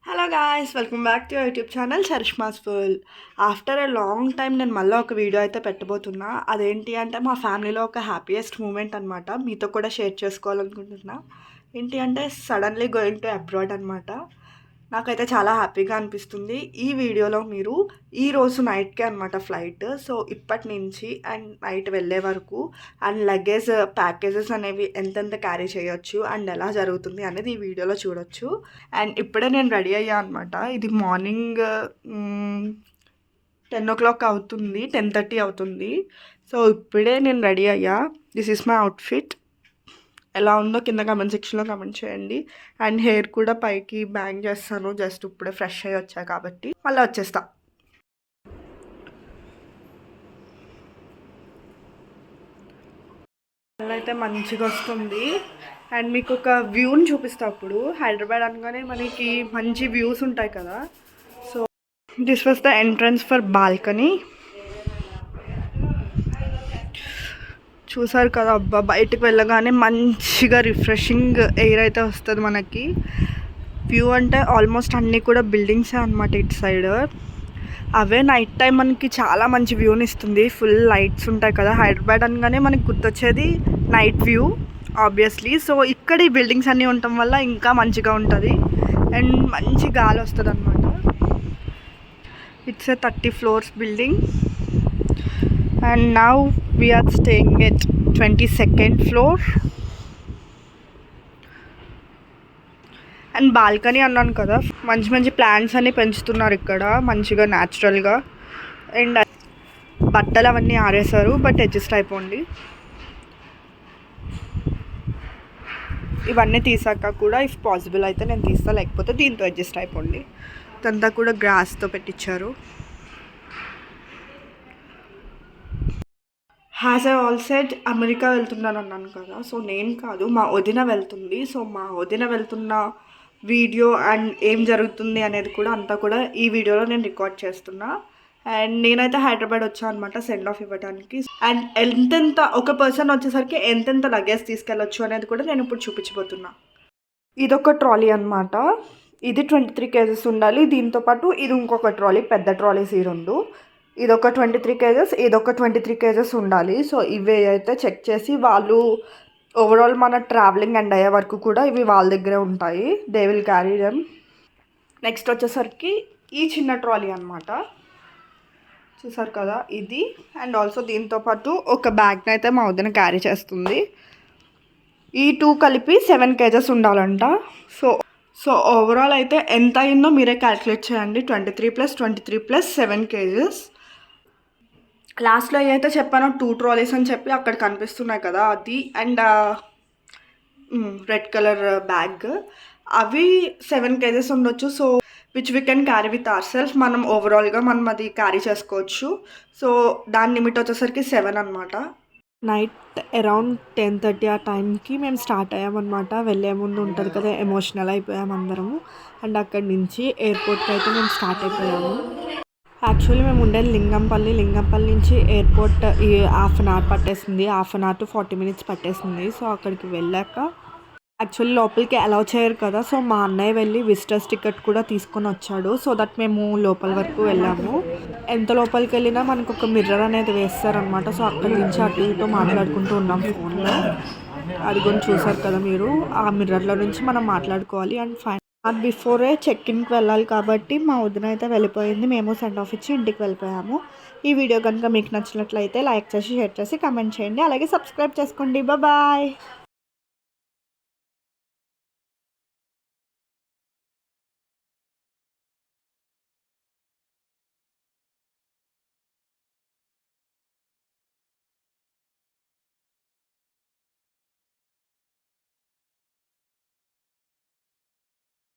Hello guys, welcome back to YouTube channel Charishma's world. After a long time నేను మళ్ళీ ఒక video అయితే పెట్టబోతున్నా. అదేంటి అంటే మా ఫ్యామిలీలో ఒక హ్యాపీయెస్ట్ మూమెంట్ అనమాట. మీతో కూడా షేర్ చేసుకోవాలనుకుంటున్నా. ఏంటి అంటే సడన్లీ గోయింగ్ టు అబ్రాడ్ అనమాట. నాకైతే చాలా హ్యాపీగా అనిపిస్తుంది. ఈ వీడియోలో మీరు ఈరోజు నైట్కే అనమాట ఫ్లైట్. సో ఇప్పటి నుంచి అండ్ నైట్ వెళ్ళే వరకు అండ్ లగేజ్ ప్యాకేజెస్ అనేవి ఎంతెంత క్యారీ చేయొచ్చు అండ్ ఎలా జరుగుతుంది అనేది ఈ వీడియోలో చూడొచ్చు. అండ్ ఇప్పుడే నేను రెడీ అయ్యా అనమాట. ఇది మార్నింగ్ 10 o'clock అవుతుంది, 10:30 అవుతుంది. సో ఇప్పుడే నేను రెడీ అయ్యా. This is my outfit. ఎలా ఉందో కింద కమెంట్ సెక్షన్లో కమెంట్ చేయండి. అండ్ హెయిర్ కూడా పైకి బ్యాంగ్ చేస్తాను, జస్ట్ ఇప్పుడే ఫ్రెష్ అయ్యి వచ్చా కాబట్టి. మళ్ళీ వచ్చేస్తా. అయితే మంచిగా వస్తుంది. అండ్ మీకు ఒక వ్యూని చూపిస్తా. అప్పుడు హైదరాబాద్ అనగానే మనకి మంచి వ్యూస్ ఉంటాయి కదా. So this was the entrance for balcony. చూసారు కదా, అబ్బా బయటకు వెళ్ళగానే మంచిగా రిఫ్రెషింగ్ ఎయిర్ అయితే వస్తుంది మనకి. వ్యూ అంటే ఆల్మోస్ట్ అన్నీ కూడా బిల్డింగ్సే అనమాట ఇటు సైడ్. అవే నైట్ టైం మనకి చాలా మంచి వ్యూని ఇస్తుంది. ఫుల్ లైట్స్ ఉంటాయి కదా. హైదరాబాద్ అనగానే మనకి గుర్తొచ్చేది నైట్ వ్యూ ఆబ్వియస్లీ. సో ఇక్కడ ఈ బిల్డింగ్స్ అన్నీ ఉండటం వల్ల ఇంకా మంచిగా ఉంటుంది అండ్ మంచి గాలి వస్తుంది అనమాట. It's a 30 floors building. And now we are staying at 22nd floor. And balcony అన్నాను కదా, మంచి మంచి ప్లాంట్స్ అన్నీ పెంచుతున్నారు ఇక్కడ మంచిగా న్యాచురల్గా. అండ్ బట్టలు అవన్నీ ఆరేసారు, బట్ అడ్జస్ట్ అయిపోండి. ఇవన్నీ తీసాక కూడా ఇఫ్ పాసిబుల్ అయితే నేను తీస్తా, లేకపోతే దీంతో అడ్జస్ట్ అయిపోండి. ఇదంతా కూడా గ్రాస్తో పెట్టించారు. Has I all said America వెళ్తున్నాను అన్నాను కదా. సో నేను కాదు, మా వదిన వెళ్తుంది. సో మా వదిన వెళ్తున్న వీడియో అండ్ ఏం జరుగుతుంది అనేది కూడా అంతా కూడా ఈ వీడియోలో నేను రికార్డ్ చేస్తున్నా. అండ్ నేనైతే హైదరాబాద్ వచ్చాను అనమాట సెండ్ ఆఫ్ ఇవ్వడానికి. అండ్ ఎంతెంత ఒక పర్సన్ వచ్చేసరికి ఎంతెంత లగేజ్ తీసుకెళ్ళొచ్చు అనేది కూడా నేను ఇప్పుడు చూపించబోతున్నా. ఇదొక ట్రాలీ అనమాట. ఇది 23 kgs ఉండాలి. దీంతోపాటు ఇది ఇంకొక ట్రాలీ, పెద్ద ట్రాలీస్ ఈ రెండు. ఇదొక 23 kgs, ఇదొక 23 kgs ఉండాలి. సో ఇవి అయితే చెక్ చేసి వాళ్ళు ఓవరాల్ మన ట్రావెలింగ్ అండ్ అయ్యే వరకు కూడా ఇవి వాళ్ళ దగ్గరే ఉంటాయి. They will carry them. Next వచ్చేసరికి ఈ చిన్న ట్రాలీ అనమాట. చూసారు కదా ఇది. అండ్ ఆల్సో దీంతోపాటు ఒక బ్యాగ్ని అయితే మా వదిన క్యారీ చేస్తుంది. ఈ 2 కలిపి 7 kgs ఉండాలంట. సో ఓవరాల్ అయితే ఎంత అయిందో మీరే క్యాల్కులేట్ చేయండి. 23 + 23 + 7 kgs. లాస్ట్లో ఏదైతే చెప్పానో 2 ట్రాలీస్ అని చెప్పి అక్కడ కనిపిస్తున్నాయి కదా, అది అండ్ రెడ్ కలర్ బ్యాగ్, అవి 7 kgs ఉండొచ్చు. So which we can carry with our self. మనం ఓవరాల్గా మనం అది క్యారీ చేసుకోవచ్చు. సో దాని లిమిట్ వచ్చేసరికి 7 అనమాట. నైట్ అరౌండ్ 10:30 ఆ టైంకి మేము స్టార్ట్ అయ్యామన్నమాట. వెళ్ళే ముందు ఉంటుంది కదా, ఎమోషనల్ అయిపోయాము అందరము. అండ్ అక్కడి నుంచి ఎయిర్పోర్ట్కి అయితే మేము స్టార్ట్ అయిపోయాము. యాక్చువల్లీ మేము ఉండేది లింగంపల్లి నుంచి ఎయిర్పోర్ట్ ఈ 1/2 hour పట్టేసింది. 1/2 hour to 40 minutes పట్టేసింది. సో అక్కడికి వెళ్ళాక యాక్చువల్లీ లోపలికి అలౌ చేయరు కదా. సో మా అన్నయ్య వెళ్ళి విజిటర్స్ టికెట్ కూడా తీసుకొని వచ్చాడు. సో దట్ మేము లోపల వరకు వెళ్ళాము. ఎంత లోపలికి వెళ్ళినా మనకు ఒక మిర్రర్ అనేది వేస్తారనమాట. సో అక్కడి నుంచి అటు ఇటు మాట్లాడుకుంటూ ఉన్నాం ఫోన్లో. అది కూడా చూసారు కదా మీరు. ఆ మిర్రర్లో నుంచి మనం మాట్లాడుకోవాలి. అండ్ బిఫోరే చెక్-ఇన్కి వెళ్ళాలి కాబట్టి మా వదిన అయితే వెళ్ళిపోయింది. మేము సెండ్ ఆఫ్ ఇచ్చి ఇంటికి వెళ్ళిపోయాము. ఈ వీడియో కనుక మీకు నచ్చినట్లయితే లైక్ చేసి, షేర్ చేసి, కమెంట్ చేయండి. అలాగే సబ్స్క్రైబ్ చేసుకోండి. బాయ్.